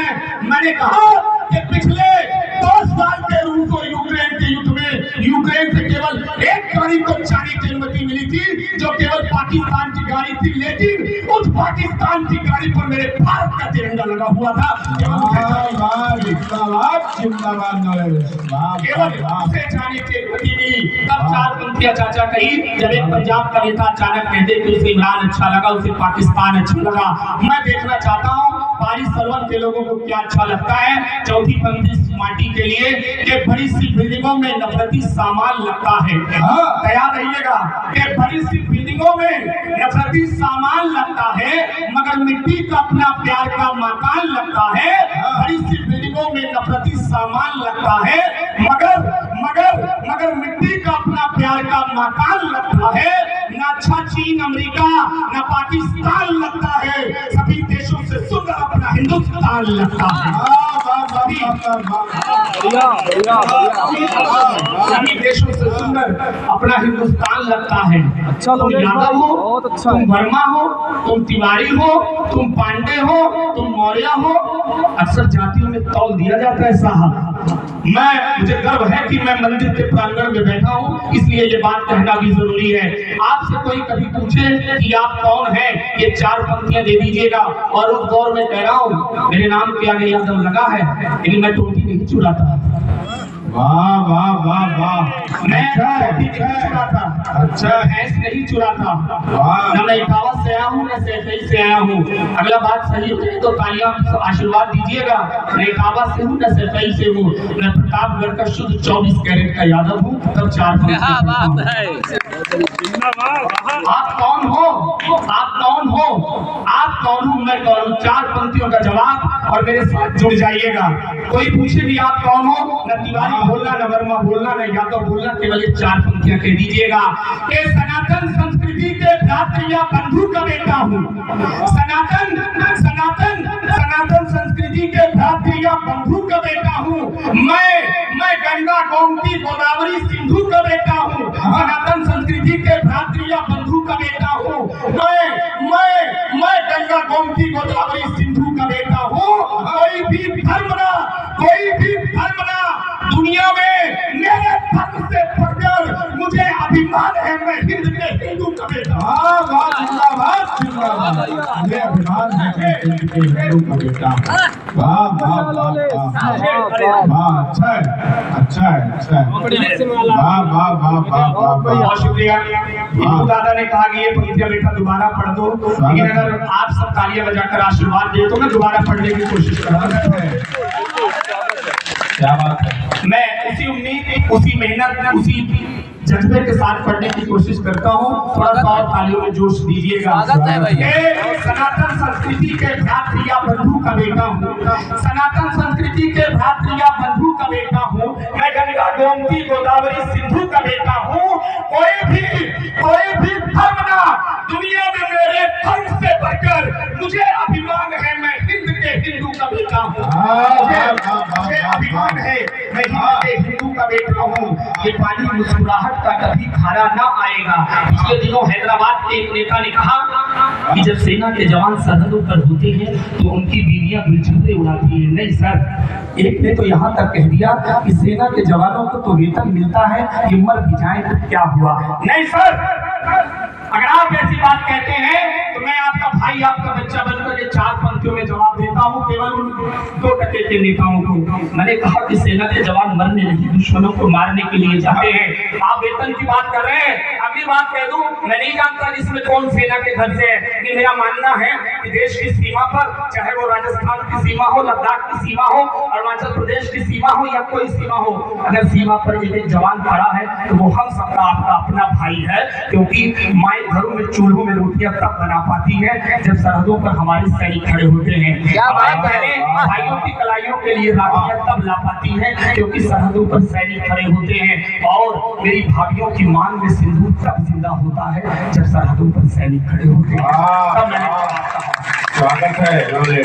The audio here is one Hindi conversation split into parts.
हैं। मैंने कहा कि पिछले 10 साल के रूस और यूक्रेन के युद्ध में यूक्रेन से केवल एक गाड़ी को जाने की अनुमति मिली थी, जो केवल पाकिस्तान की गाड़ी थी, लेकिन उस पाकिस्तान की गाड़ी पर मेरे भारत का तिरंगा लगा हुआ था। केवल उसे जाने की अनुमति मिली। तब 4 पंक्तियां चाचा कही, जब एक पंजाब का नेता अचानक कह दे कि उसे इमरान अच्छा लगा, उसे पाकिस्तान अच्छा लगा। मैं देखना चाहता हूँ पारिस सरवन के लोगों को क्या अच्छा लगता है। चौथी पंक्ति माटी के लिए कि बड़ी सी बिल्डिंगों में नफरती सामान लगता है। तैयार रहिएगा कि बड़ी सी बिल्डिंगों में नफरती सामान लगता है, मगर मिट्टी का अपना प्यार का मकान लगता है। बड़ी सी बिल्डिंगों में नफरती सामान लगता है, मगर मगर मगर मिट्टी का अपना प्यार का मकान लगता है। ना अच्छा चीन अमेरिका ना पाकिस्तान लगता है, सभी देशों से सुंदर अपना हिंदुस्तान लगता है। सभी देशों से सुंदर अपना हिंदुस्तान लगता है। अच्छा, तुम यादव हो, बहुत अच्छा, तुम वर्मा हो, तुम तिवारी हो, तुम पांडे हो, तुम मौर्य हो, अक्सर जातियों में तौल दिया जाता है साहब। मुझे गर्व है कि मैं मंदिर के प्रांगण में बैठा हूँ, इसलिए ये बात कहना भी जरूरी है। आपसे कोई कभी पूछे कि आप कौन हैं, ये 4 पंक्तियां दे दीजिएगा। और उस दौर में कह रहा हूँ, मेरे नाम के आगे यादव लगा है, लेकिन मैं टोपी नहीं चुराता। वाह वाह वाह वाह, मैं टोपी नहीं चुराता, अच्छा भैंस नहीं चुराता, न मैं इटावा से आया हूँ न सैफई से आया हूँ। अगला बात सही हो तो तालियां आशीर्वाद दीजिएगा। न इटावा से हूँ न सैफई से हूँ, मैं प्रतापगढ़ का शुद्ध 24 कैरेट का यादव हूँ। तब 4 बात है। आप कौन हो, आप कौन हो, आप कौन हो, मैं कौन हूँ, 4 पंक्तियों का जवाब और मेरे साथ जुड़ जाइएगा। कोई पूछे भी आप कौन हो, न तिवारी बोलना, न वर्मा बोलना, न यादव बोलना, केवल ये 4 पंक्तियां कह दीजिएगा कि सनातन संस्कृति के भ्रातृ या बंधु का बेटा हूँ। सनातन सनातन सनातन संस्कृति के भ्रातृ या बंधु का बेटा हूँ। मैं गंगा गोमती गोदावरी सिंधु का बेटा हूँ। सनातन संस्कृति के भ्रातृ या बंधु का बेटा हूँ। मैं गंगा गोमती गोदावरी सिंधु का बेटा हूँ। कोई भी धर्म ना दुनिया में मेरे धर्म से बढ़कर मुझे अभिमान है, मैं हिंद के हिंदू का बेटा। मुझे अभिमान है, मैं हिंद के हिंदू का बेटा। वाह वाह वाह, अच्छा है, अच्छा है, अच्छा है, वाह वाह वाह वाह वाह, बहुत शुक्रिया। हिंदू दादा ने कहा कि ये पंक्तियां बेटा दोबारा पढ़ दो, लेकिन अगर आप सब तालियां बजाकर आशीर्वाद दे तो मैं दोबारा पढ़ने की कोशिश करूंगा। क्या बात है। मैं उसी उम्मीद, उसी मेहनत, उसी जज्बे के साथ पढ़ने की कोशिश करता हूँ। थोड़ा सा और तालियों में जोश दीजिएगा। सनातन संस्कृति के भ्रातृ या बंधु का बेटा हूँ। सनातन संस्कृति के भ्रातृ या बंधु का बेटा हूँ। मैं गंगा गोमती गोदावरी सिंधु का बेटा हूँ। कोई भी धर्म ना दुनिया में मेरे धर्म से बढ़कर मुझे अभिमान है, मैं हिंद के हिंदू का बेटा हूँ। मुझे अभिमान है, मैं हिंद के हिंदू का बेटा हूँ। ये पानी मुस्कुराहट का कभी खारा ना आएगा। पिछले दिनों हैदराबाद के एक नेता ने कहा कि जब सेना के जवान सरहदों पर होते हैं तो उनकी बीवियां बिलछुटे उड़ाती हैं। नहीं सर, एक ने तो यहाँ तक कह दिया कि सेना के जवानों को तो वेतन मिलता है, ये मर भी जाए तो क्या हुआ। नहीं सर, अगर आप ऐसी बात कहते हैं तो मैं आपका भाई, आपका बच्चा बनकर ये 4 पंक्तियों में जवाब देता हूँ, केवल उन 2% के नेताओं को। मैंने कहा कि सेना के जवान मरने नहीं, दुश्मनों को मारने के लिए जाते हैं। आप वेतन की बात कर रहे हैं। अगली बात कह दूं, मैं नहीं जानता जिसमें कौन सेना के घर से है, लेकिन मेरा मानना है कि देश की सीमा पर, चाहे वो राजस्थान की सीमा हो, लद्दाख की सीमा हो, अरुणाचल प्रदेश की सीमा हो या कोई सीमा हो, अगर सीमा पर एक जवान खड़ा है तो वो हम सबका आपका अपना भाई है। क्योंकि माए घरों में चूल्हों में रोटियां तब बना पाती है जब सरहदों पर हमारे सैनिक खड़े होते हैं। हमारे बहनें भाइयों की कलाइयों के लिए राखियां तब ला पाती हैं क्योंकि सरहदों पर सैनिक खड़े होते हैं। और मेरी भाभियों की मांग में सिंदूर तब जिंदा होता है जब सरहदों पर सैनिक खड़े होते हैं। तब मैंने स्वागत है।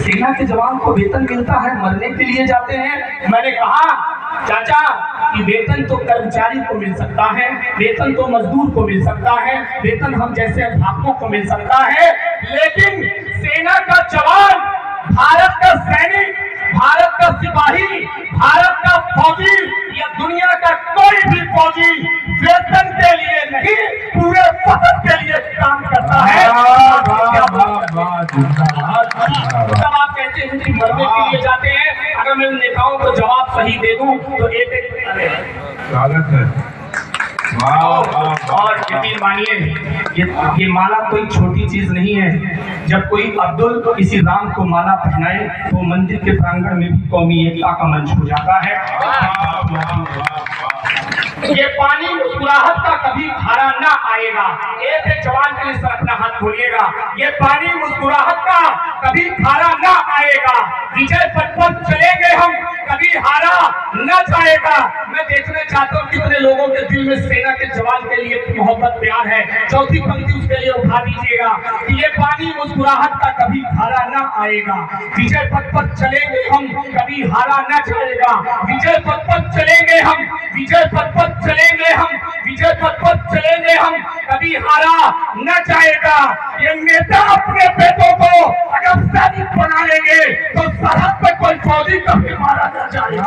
सेना के जवान को वेतन मिलता है, मरने के लिए जाते हैं। मैंने कहा चाचा कि वेतन तो कर्मचारी को मिल सकता है, वेतन तो मजदूर को मिल सकता है, वेतन हम जैसे अध्यापकों को मिल सकता है, लेकिन सेना का जवान, भारत का सैनिक समझते हैं कि मरने के लिए जाते हैं। अगर मैं नेताओं को जवाब सही दे दूं तो एक स्वागत है। और यकीन मानिए ये माला कोई छोटी चीज नहीं है। जब कोई अब्दुल किसी राम को माला पहनाए तो मंदिर के प्रांगण में भी कौमी एकता का मंच हो जाता है। ये पानी मुस्कुराहट का कभी खारा ना आएगा। एक जवान के लिए अपना हाथ खोलिएगा। ये पानी मुस्कुराहट का कभी खारा ना आएगा। विजय पथ पर चलेंगे हम, कभी हारा न जाएगा। मैं देखना चाहता हूँ कितने लोगों के दिल में सेना के जवान के लिए मोहब्बत प्यार है। चौथी पंक्ति उसके लिए उठा दीजिएगा कि ये पानी मुस्कुराहट का कभी खारा न आएगा। विजय पथ पर चलेंगे हम, कभी हारा न जाएगा। विजय पथ पर चलेंगे हम, विजय पथ पर चलेंगे हम, विजय पथ पर चलेंगे हम, कभी हारा न जाएगा। ये नेता अपने बेटों को अगर सैनिक बना लेंगे तो सरहद पे कोई फौजी कभी मारा न जाएगा।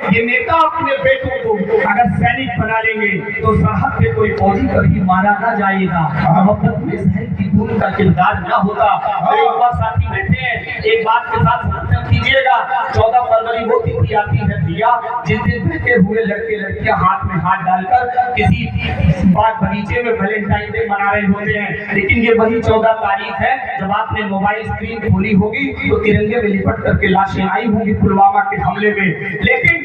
ये नेता अपने बेटों को अगर सैनिक बना लेंगे तो सरहद पे कोई फौजी कभी मारा न जाएगा। मोहब्बत में जहर की बूंद का किरदार न होता। और एक बात साथी बैठे हैं, एक बात के साथ समर्थन कीजिएगा। 14 फरवरी वो तिथि आती है भैया जिस दिन बैठे हुए लड़के लड़कियां हाथ में हाथ डालकर किसी बाग बगीचे में वैलेंटाइन डे मना रहे होते हैं। लेकिन ये वही 14 तारीख है जब आपने मोबाइल स्क्रीन खोली होगी तो तिरंगे में लिपट करके लाशें आई होंगी पुलवामा के हमले में। लेकिन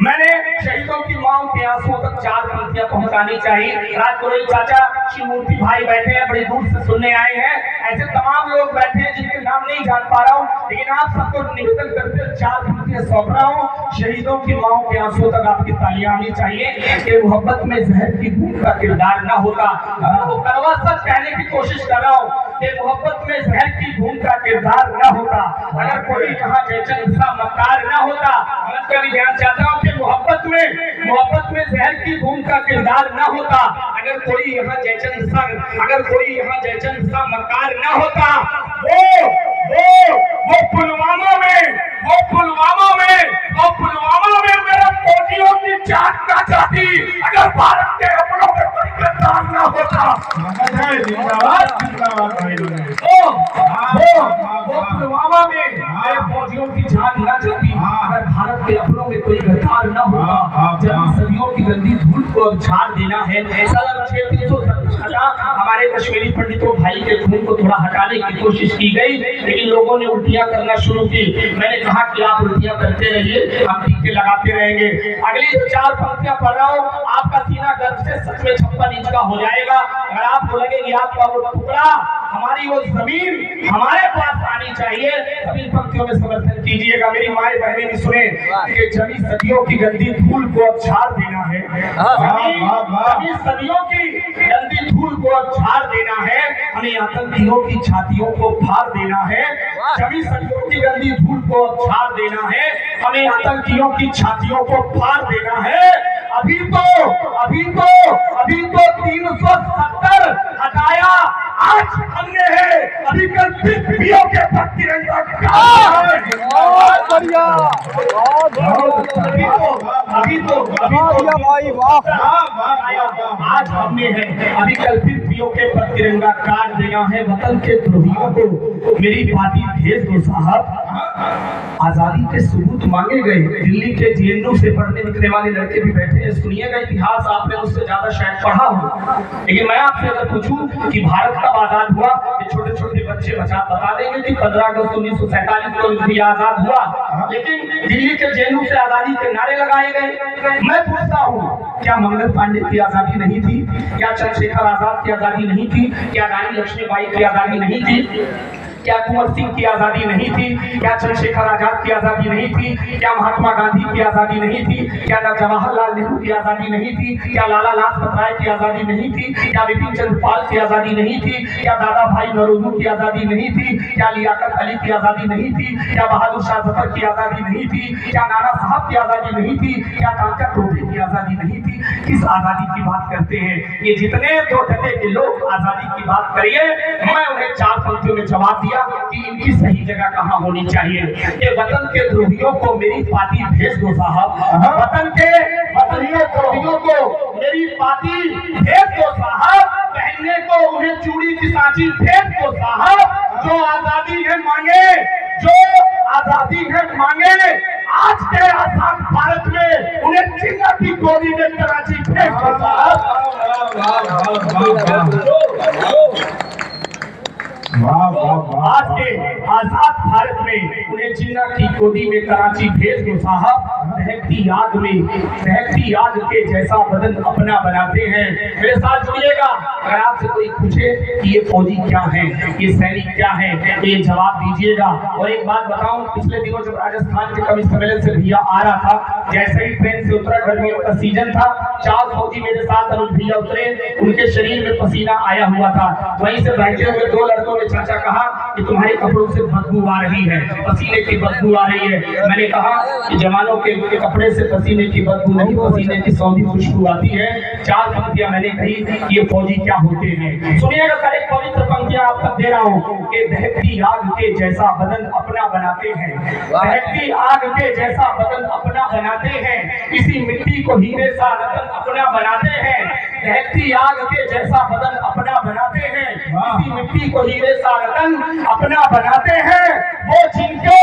मैंने शहीदों की मांग के आंसुओं तक 4 पंक्तियां पहुंचानी चाहिए। राजपुरोहित चाचा, शिवमूर्ति भाई बैठे हैं, बड़ी दूर से सुनने आए हैं। ऐसे तमाम लोग बैठे हैं जिनके नाम नहीं जान पा रहा हूँ, लेकिन आप सबको निवेदन करते हुए 4 पंक्तियां सौंप रहा हूँ। शहीदों की मांग के आंसुओं तक आपकी तालियां आनी चाहिए कि मोहब्बत में जहर की बूंद का किरदार न होता। वो कड़वा सच कहने की कोशिश कर रहा हूँ कि मोहब्बत में जहर की बूंद का किरदार न होता। अगर कोई यहाँ जयचंद सा मक्कार न होता। मैं का भी ध्यान चाहता हूँ कि मोहब्बत में जहर की बूंद का किरदार न होता। अगर कोई यहाँ जयचंद संग, अगर कोई यहाँ जयचंद सा मक्कार न होता। वो पुलवामा में मेरा फौजियों की जान न जाती अगर भारत के अपनों में कोई किरदार न होता। वो पुलवामा में मेरे फौजियों की जान न जाती अगर भारत के अपनों में कोई गद्दार न होता। जब सदियों की गंदी धूल को अब झाड़ देना है, ऐसा हमारे कश्मीरी पंडितों भाई के खून को थोड़ा हटाने की कोशिश की गई, लेकिन लोगों ने उल्टियां करना शुरू की। मैंने कहा कि आप उल्टियां करते रहिए, हम टीके लगाते रहेंगे। अगली 4 पंक्तियां पढ़ रहा हूँ, आपका सीना गर्व से सच में 56 इंच का हो जाएगा। अगर आपको लगे कि आपका वो टुकड़ा, हमारी वो जमीन हमारे पास आनी चाहिए, तब इन पंक्तियों में समर्थन कीजिएगा। मेरी माए बहनें भी सुने कि जमी सदियों की गंदी धूल को अब झाड़ देना है। जमी सदियों की गंदी धूल को अब झाड़ देना है। हमें आतंकियों की छातियों को फाड़ देना है। जमी सदियों की गंदी धूल को अब झाड़ देना है। हमें आतंकियों की छातियों को फाड़ देना है। अभी तो 370 हटाया आज हमने है, अभी कल पीओ के पर तिरंगा आज हमने है, अभी कल फिर पीओ के पर तिरंगा काट देना है। वतन के द्रोहियों को मेरी पार्टी भेज दो साहब। आजादी के सबूत मांगे गए। दिल्ली के जेएनयू से पढ़ने निकलने वाले लड़के भी बैठे हैं। सुनिएगा, इतिहास आपने उससे ज्यादा शायद पढ़ा हो, लेकिन मैं आपसे अगर पूछूं कि भारत कब आजाद हुआ, ये छोटे छोटे बच्चे बता देंगे कि 15 अगस्त 1947 को भी आजाद हुआ। लेकिन दिल्ली के जेएनयू से आजादी के नारे लगाए गए। मैं पूछता हूँ, क्या मंगल पांडे की आजादी नहीं थी? क्या चंद्रशेखर आजाद की आजादी नहीं थी? क्या रानी लक्ष्मीबाई की आजादी नहीं थी? क्या कुंवर सिंह की आजादी नहीं थी? क्या चंद्रशेखर आजाद की आजादी नहीं थी? क्या महात्मा गांधी की आजादी नहीं थी? क्या जवाहरलाल नेहरू की आजादी नहीं थी? क्या लाला लाजपत राय की आजादी नहीं थी? क्या बिपिन चंद्र पाल की आजादी नहीं थी? क्या दादा भाई नौरोजी की आजादी नहीं थी? क्या लियाकत अली की आजादी नहीं थी? क्या बहादुर शाह जफर की आजादी नहीं थी? क्या नाना साहब की आजादी नहीं थी? क्या काका टोपे की आजादी नहीं थी? किस आजादी की बात करते हैं ये जितने 2 टके के लोग आजादी की बात करिए? मैं उन्हें 4 पंक्तियों में जवाब दिया कि इनकी सही जगह कहाँ होनी चाहिए। ये वतन के द्रोहियों को मेरी पार्टी भेज दो साहब। वतन के अपनी फौजियों को मेरी पाती भेज दो साहब, पहनने को उन्हें चूड़ी की सांची भेज दो साहब। जो आजादी है मांगे, जो आजादी है मांगे, आज के आजाद भारत में उन्हें चिन्ह की गोली में कराची भेज दो साहब। आज के आजाद भारत में उन्हें जिन्ना की गोदी में कराची भेज दो साहब। दहकती आग में, दहकती आग के जैसा बदन अपना बनाते हैं। मेरे साथ जुड़िएगा। अगर आपसे कोई पूछे कि ये फौजी क्या है, ये सैनिक क्या है, तो ये जवाब दीजिएगा। और एक बात बताऊं, पिछले दिनों जब राजस्थान के कवि सम्मेलन से भैया आ रहा था, जैसे ही ट्रेन से उतरा, गर्मियों का सीजन था, 4 फौजी मेरे साथ अनुज भैया उतरे, उनके शरीर में पसीना आया हुआ था। वहीं से बैठे हुए 2 लड़कों ने चाचा कहा कि तुम्हारे कपड़ों से बदबू आ रही है, पसीने की बदबू आ रही है। मैंने कहा कि जवानों के कपड़े से पसीने की बदबू नहीं, पसीने की सौंधी खुशबू आती है। 4 पंक्तियां मैंने कही कि ये फौजी क्या होते हैं। सुनिएगा सर, एक पवित्र पंक्तियां आप तक दे रहा हूँ कि दहकती आग के जैसा बदन अपना बनाते हैं, दहकती आग के जैसा बदन अपना बनाते हैं, इसी मिट्टी को हीरे सा रतन अपना बनाते हैं। दहकती आग के जैसा बदन अपना बनाते हैं, इसी मिट्टी को हीरे सा रतन अपना बनाते हैं। वो जिनके